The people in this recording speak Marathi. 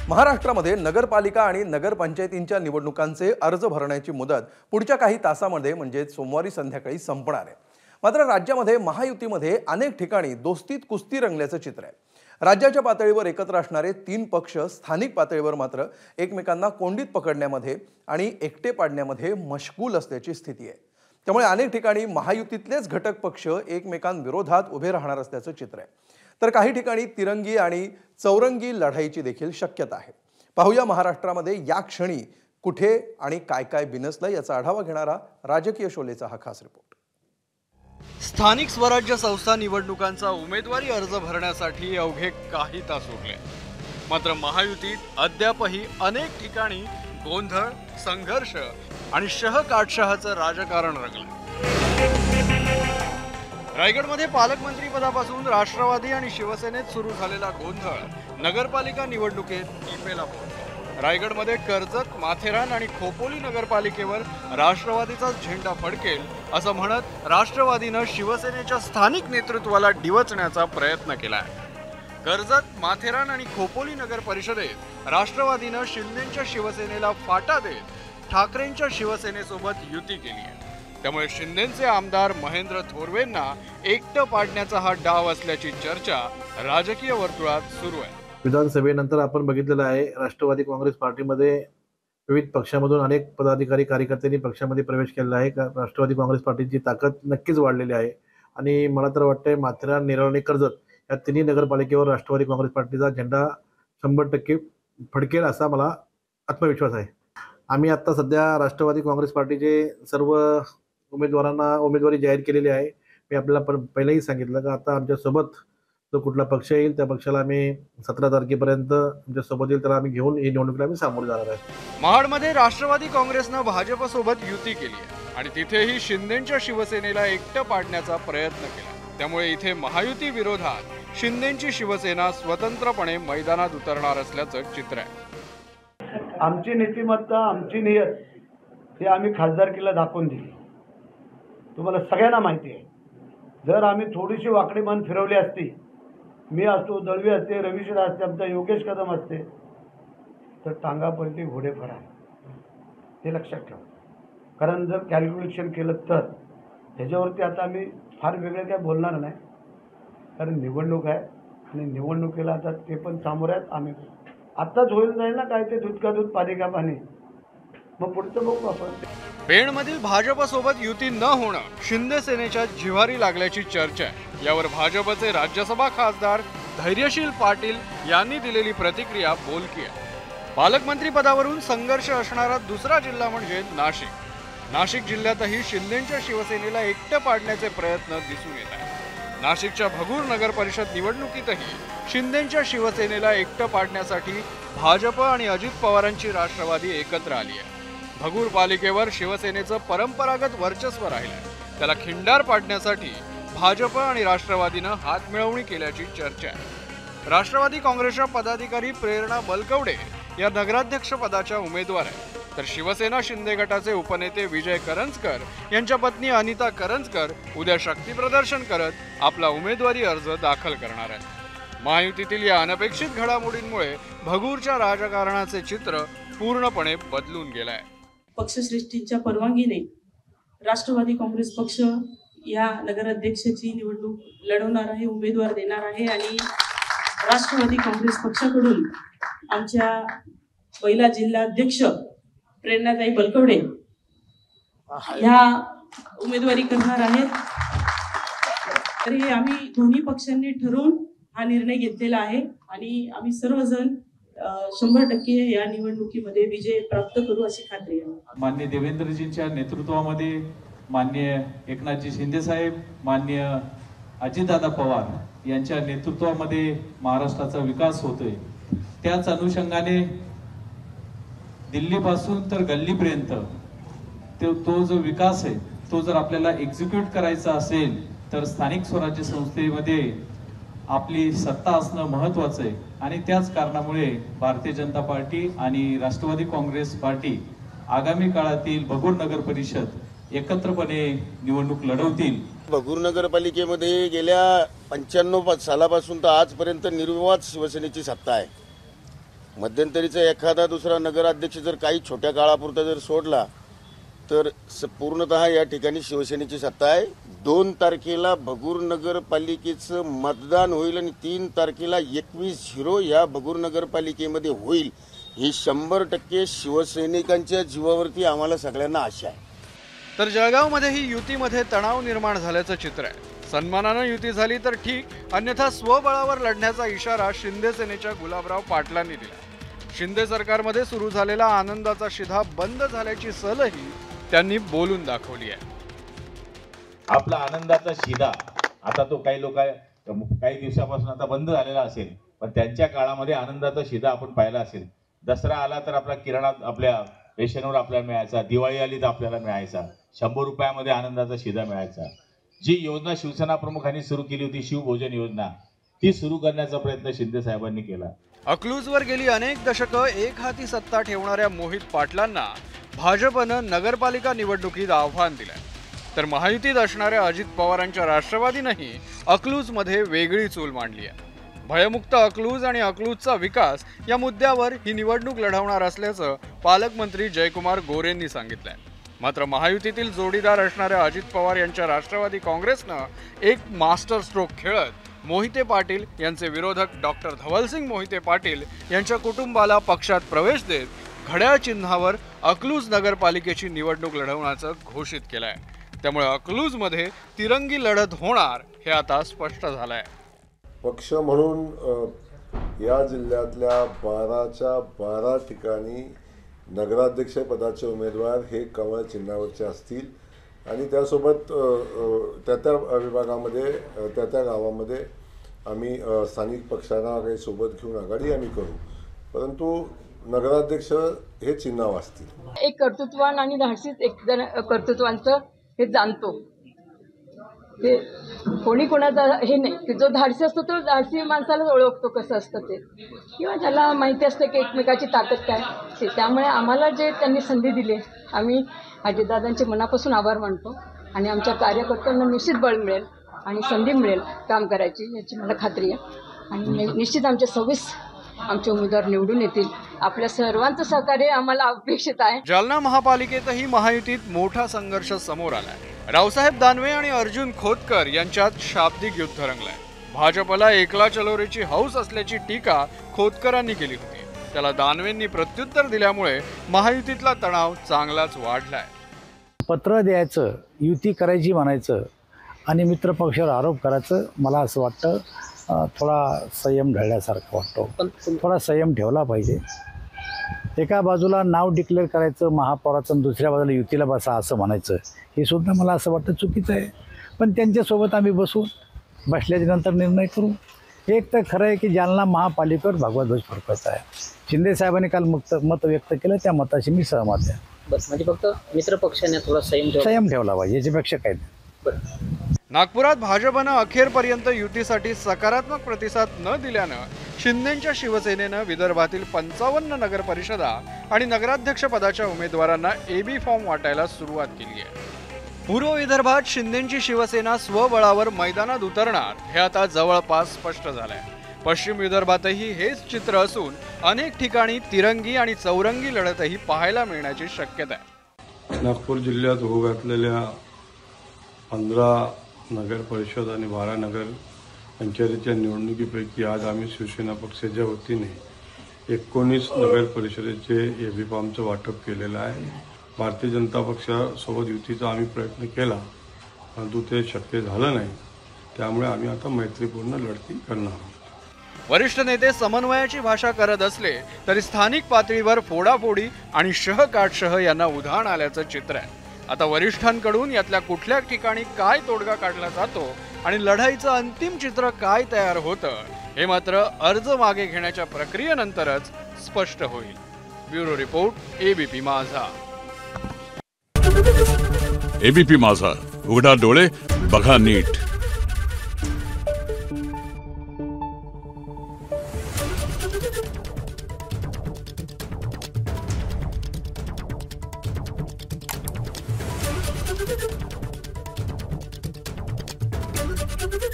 महाराष्ट्रामध्ये नगरपालिका आणि नगरपंचायतींच्या निवडणुकांचे अर्ज भरण्याची मुदत पुढच्या काही तासांमध्ये म्हणजे सोमवारी संध्याकाळी संपणार आहे। मात्र राज्यामध्ये महायुतीमध्ये अनेक ठिकाणी दोस्तीत कुस्ती रंगल्याचं चित्र आहे। राज्याच्या पातळीवर एकत्र असणारे 3 पक्ष स्थानिक पातळीवर मात्र एकमेकांना कोंडीत पकडण्यामध्ये आणि एकटे पाडण्यामध्ये मशगूल असल्याची स्थिती आहे। त्यामुळे अनेक ठिकाणी महायुतीतलेच घटक पक्ष एकमेकांविरोधात उभे राहणार असल्याचं चित्र आहे। तर काही ठिकाणी तिरंगी आणि चौरंगी लढाईची देखील शक्यता आहे। पाहूया महाराष्ट्रामध्ये या क्षणी कुठे आणि काय काय बिनसलं याचा आढावा घेणारा राजकीय शोलेचा हा खास रिपोर्ट। स्थानिक स्वराज्य संस्था निवडणुकांचा उमेदवारी अर्ज भरण्यासाठी अवघे काही तास उरले, मात्र महायुतीत अद्यापही अनेक ठिकाणी गोंधळ, संघर्ष आणि शह-काटशहाचं राजकारण रंगलं। रायगडमध्ये पालकमंत्री पदापासून राष्ट्रवादी आणि शिवसेनेत सुरू झालेला गोंधळ नगरपालिका निवडणुकीत टिपेला पोहोचला। रायगडमध्ये कर्जत, माथेरान आणि खोपोली नगरपालिकेवर राष्ट्रवादीचा झेंडा फडकेल असं म्हणत राष्ट्रवादीनं शिवसेनेच्या स्थानिक नेतृत्वाला डिवचण्याचा प्रयत्न केलाय। कर्जत, माथेरान आणि खोपोली नगर परिषदेत राष्ट्रवादीनं शिंदेंच्या शिवसेनेला फाटा देत ठाकरेंच्या शिवसेनेसोबत युती केली आहे। त्यामुळे शिंदेंचे आमदार महेंद्र थोरवेंना एकटं पाडण्याचा हा डाव असल्याची चर्चा राजकीय वर्तुळात सुरू आहे। विधानसभेनंतर आपण बघितलेलं आहे, राष्ट्रवादी काँग्रेस पार्टीमध्ये विविध पक्षांमधून अनेक पदाधिकारी कार्यकर्त्यांनी पक्षामध्ये प्रवेश केलेला आहे। राष्ट्रवादी काँग्रेस पार्टीची ताकद नक्कीच वाढलेली आहे आणि मला तर वाटतंय माथेरान, नेरळ आणि कर्जत या तिन्ही नगरपालिकेवर राष्ट्रवादी काँग्रेस पार्टीचा झेंडा 100% फडकेल असा मला आत्मविश्वास आहे। आम्ही आता सध्या राष्ट्रवादी काँग्रेस पार्टीचे सर्व उमेदवारांना उमेदवारी जाहीर केलेली आहे। मी आपल्याला पहिलेही सांगितलं की आता आमच्यासोबत जो कुठला पक्ष येईल त्या पक्षाला आम्ही 17 तारखेपर्यंत आमच्यासोबत येईल, तर आम्ही घेऊन ही निवडणुकीला आम्ही सामोरे जाणार आहे। महाडमध्ये राष्ट्रवादी काँग्रेसनं भाजपसोबत युती केली आहे आणि तिथेही शिंदेंच्या शिवसेनेला एकटं पाडण्याचा प्रयत्न केला। त्यामुळे इथे महायुती विरोधात शिंदेंची शिवसेना स्वतंत्रपणे मैदानात उतरणार असल्याचं चित्र आहे। आमची नीतिमत्ता, आमची नियत हे आम्ही खासदारकीला दाखवून दिली। तुम्हाला सगळ्यांना माहिती आहे, जर आम्ही थोडीशी वाकडी मान फिरवली असती, मी असतो, दळवी असते, रवीशर असते, आमचा योगेश कदम असते, तर टांगा पलटी घोडे फडा, ते लक्षात ठेवा। कारण जर कॅल्क्युलेशन केलं तर ह्याच्यावरती आता आम्ही फार वेगळं काय बोलणार नाही, कारण निवडणूक आहे आणि निवडणुकीला आता ते पण सामोरे आहेत। आम्ही आत्ताच होईल जाईल ना काय ते दूध का दूध पाणी का पाणी, मग पुढचं बघू आपण। पेणमधील भाजपसोबत युती न होणं शिंदे सेनेच्या जिव्हारी लागल्याची चर्चा आहे। यावर भाजपचे राज्यसभा खासदार धैर्यशील पाटील यांनी दिलेली प्रतिक्रिया बोलकी आहे। पालकमंत्री पदावरून संघर्ष असणारा दुसरा जिल्हा म्हणजे नाशिक। नाशिक जिल्ह्यातही शिंदेंच्या शिवसेनेला एकटं पाडण्याचे प्रयत्न दिसून येत आहेत। नाशिकच्या भगूर नगर परिषद निवडणुकीतही शिंदेंच्या शिवसेनेला एकटं पाडण्यासाठी भाजप आणि अजित पवारांची राष्ट्रवादी एकत्र आली आहे। भगूर पालिकेवर शिवसेनेचं परंपरागत वर्चस्व राहिलंय, त्याला खिंडार पाडण्यासाठी भाजप आणि राष्ट्रवादीनं हातमिळवणी केल्याची चर्चा आहे। राष्ट्रवादी काँग्रेसच्या पदाधिकारी प्रेरणा बलकवडे या नगराध्यक्ष पदाच्या उमेदवार आहेत, तर शिवसेना शिंदे गटाचे उपनेते विजय करंजकर यांच्या पत्नी अनिता करंजकर उद्या शक्ती प्रदर्शन करत आपला उमेदवारी अर्ज दाखल करणार आहेत। महायुतीतील या अनपेक्षित घडामोडींमुळे भगूरच्या राजकारणाचे चित्र पूर्णपणे बदलून गेलं आहे। पक्षश्रेष्ठींच्या परवानगीने राष्ट्रवादी काँग्रेस पक्ष या नगराध्यक्षाची निवडणूक लढवणार आहे, उमेदवार देणार आहे आणि राष्ट्रवादी काँग्रेस पक्षाकडून आमच्या पहिला जिल्हाध्यक्ष प्रेरणाताई बलकवडे ह्या उमेदवारी करणार आहेत। तर हे आम्ही दोन्ही पक्षांनी ठरवून हा निर्णय घेतलेला आहे आणि आम्ही सर्वजण 100% या निवडणुकीमध्ये विजय प्राप्त करू अशी खात्री आहे। माननीय देवेंद्रजींच्या नेतृत्वामध्ये माननीय एकनाथजी शिंदे साहेब, माननीय अजितदादा पवार यांच्या नेतृत्वामध्ये महाराष्ट्राचा विकास होतोय। त्याच अनुषंगाने दिल्लीपासून तर गल्लीपर्यंत तो जो विकास आहे तो जर आपल्याला एक्झिक्यूट करायचा असेल तर स्थानिक स्वराज्य संस्थेमध्ये आपली सत्ता असणं महत्त्वाचं आहे आणि त्याच कारणामुळे भारतीय जनता पार्टी आणि राष्ट्रवादी काँग्रेस पार्टी आगामी काळातील भगूर नगर परिषद एकत्रपणे निवडणूक लढवतील। भगूर नगरपालिकेमध्ये गेल्या 95 सालापासून तर आजपर्यंत निर्विवाद शिवसेनेची सत्ता आहे मध्यंतरीचा एखादा दुसरा नगराध्यक्ष जर काही छोट्या काळापुरता जर सोडला तर पूर्णतः या ठिकाणी शिवसेनेची सत्ता आहे. 2 तारखेला भगूर नगरपालिकेचं मतदान होईल आणि 3 तारखेला 21-0 या भगूर नगरपालिकेमध्ये होईल. ही 100% शिवसैनिकांच्या जीवावरती आम्हाला सगळ्यांना आशा आहे. तर जळगावमध्येही युतीमध्ये तणाव निर्माण झाल्याचं चित्र आहे. सन्मानानं युती झाली तर ठीक, अन्यथा स्वबळावर लढण्याचा इशारा शिंदे सेनेच्या गुलाबराव पाटलांनी दिला. शिंदे सरकारमध्ये सुरू झालेला आनंदाचा शिधा बंद झाल्याची सलही त्यांनी बोलून दाखवली आहे. आपला आनंदाचा शिधा आता तो काही दिवसापासून आता बंद झालेला असेल, पण त्यांच्या काळामध्ये आनंदाचा शिधा आपण पाहिला असेल. दसरा आला तर आपला किराणा आपल्या रेशनवर आपल्याला मिळायचा, दिवाळी आली तर आपल्याला मिळायचा, 100 रुपयामध्ये आनंदाचा शिधा मिळायचा. जी योजना शिवसेना प्रमुखांनी सुरू केली होती, शिवभोजन योजना, ती सुरू करण्याचा प्रयत्न शिंदे साहेबांनी केला. अकलूजवर गेली अनेक दशकं एक हाती सत्ता ठेवणाऱ्या मोहित पाटलांना भाजपनं नगरपालिका निवडणुकीत आव्हान दिलंय. तर महायुतीत असणाऱ्या अजित पवारांच्या राष्ट्रवादीनंही अकलूजमध्ये वेगळी चूल मांडली आहे. भयमुक्त अकलूज आणि अकलूजचा विकास या मुद्द्यावर ही निवडणूक लढवणार असल्याचं पालकमंत्री जयकुमार गोरेंनी सांगितलंय. मात्र महायुतीतील जोडीदार असणाऱ्या अजित पवार यांच्या राष्ट्रवादी काँग्रेसनं एक मास्टर स्ट्रोक खेळत मोहिते पाटील यांचे विरोधक डॉक्टर धवलसिंग मोहिते पाटील यांच्या कुटुंबाला पक्षात प्रवेश देत घड्याळ चिन्हावर अकलूज नगरपालिकेची निवडणूक लढवण्याचं घोषित केलंय. त्यामुळे अकलूजमध्ये तिरंगी लढत होणार हे आता स्पष्ट झालंय. पक्ष म्हणून या जिल्ह्यातल्या 12च्या 12 ठिकाणी नगराध्यक्ष पदाचे उमेदवार हे कमळ चिन्हावरचे असतील आणि त्यासोबत त्या विभागामध्ये त्या गावामध्ये आम्ही स्थानिक पक्षांना काही सोबत घेऊन आघाडी आम्ही करू, परंतु नगराध्यक्ष हे चिन्हावर असतील. एक कर्तृत्वान आणि धाडसीच एक जण कर्तृत्वांचं हे जाणतो. ते कोणी कोणाचा हे नाही की जो धाडसी असतो तो धाडसी माणसालाच ओळखतो कसं असतं ते, किंवा ज्याला माहिती असतं की एकमेकाची ताकद काय ते. त्यामुळे आम्हाला जे त्यांनी संधी दिली आम्ही अजितदादांचे मनापासून आभार मानतो आणि आमच्या कार्यकर्त्यांना निश्चित बळ मिळेल आणि संधी मिळेल काम करायची याची मला खात्री आहे. आणि निश्चित आमच्या 26 आमचे उमेदवार निवडून येतील. आपल्या सर्वांचं सहकार्य आम्हाला अपेक्षित आहे. जालना महापालिकेतही महायुतीत मोठा संघर्ष समोर आलाय. रावसाहेब दानवे आणि अर्जुन खोतकर यांच्यात शाब्दिक युद्ध रंगलंय. भाजपला एकला चलोरेची हौस असल्याची टीका खोतकरांनी केली होती. त्याला दानवेंनी प्रत्युत्तर दिल्यामुळे महायुतीतला तणाव चांगलाच वाढलाय. पत्र द्यायचं, युती करायची म्हणायचं आणि मित्रपक्षावर आरोप करायचं, मला असं वाटतं थोडा संयम ढळल्यासारखं वाटतो. थोडा संयम ठेवला पाहिजे. एका बाजूला नाव डिक्लेअर करायचं महापौराचं आणि दुसऱ्या बाजूला युतीला बसा असं म्हणायचं, हे सुद्धा मला असं वाटतं चुकीचं आहे. पण त्यांच्यासोबत आम्ही बसल्याच्या नंतर निर्णय करू. एक तर खरं आहे की जालना महापालिकेवर भगवा ध्वज फडकवायचा आहे. शिंदे साहेबांनी काल मत व्यक्त केलं, त्या मताशी मी सहमत आहे. बस म्हणजे फक्त मित्र पक्षाने थोडा संयम ठेवला पाहिजे, याच्यापेक्षा काही नाही. नागपुरात भाजपनं अखेरपर्यंत युतीसाठी सकारात्मक प्रतिसाद न दिल्यानं शिंदेच्या शिवसेनेनं विदर्भातील 55 नगर परिषदा आणि नगराध्यक्ष पदाच्या उमेदवारांना एबी फॉर्म वाटायला सुरुवात केली आहे. पूर्व विदर्भात शिंदेची शिवसेना स्वबळावर मैदानात उतरणार हे आता जवळपास स्पष्ट झालंय. पश्चिम विदर्भातही हेच चित्र असून अनेक ठिकाणी तिरंगी आणि चौरंगी लढतही पाहायला मिळण्याची शक्यता आहे. नागपूर जिल्ह्यात होऊ घातलेल्या 15 नगर परिषद आणि 12 नगर पंचायतीच्या निवडणुकीपैकी आज आम्ही शिवसेना पक्षाच्या वतीने 19 नगर परिषदेचे एबी फॉर्मचं वाटप केलेलं आहे. भारतीय जनता पक्षासोबत युतीचा आम्ही प्रयत्न केला, परंतु ते शक्य झालं नाही. त्यामुळे आम्ही आता मैत्रीपूर्ण लढती करणार आहोत. वरिष्ठ नेते समन्वयाची भाषा करत असले तरी स्थानिक पातळीवर फोडाफोडी आणि शह यांना उधाण आल्याचं चित्र आहे. आता वरिष्ठांकडून यातल्या कुठल्या ठिकाणी काय तोडगा काढला जातो आणि लढाईचं अंतिम चित्र काय तयार होतं हे मात्र अर्ज मागे घेण्याच्या प्रक्रियेनंतरच स्पष्ट होईल. ब्युरो रिपोर्ट, एबीपी माझा. एबीपी माझा, उघडा डोळे बघा नीट.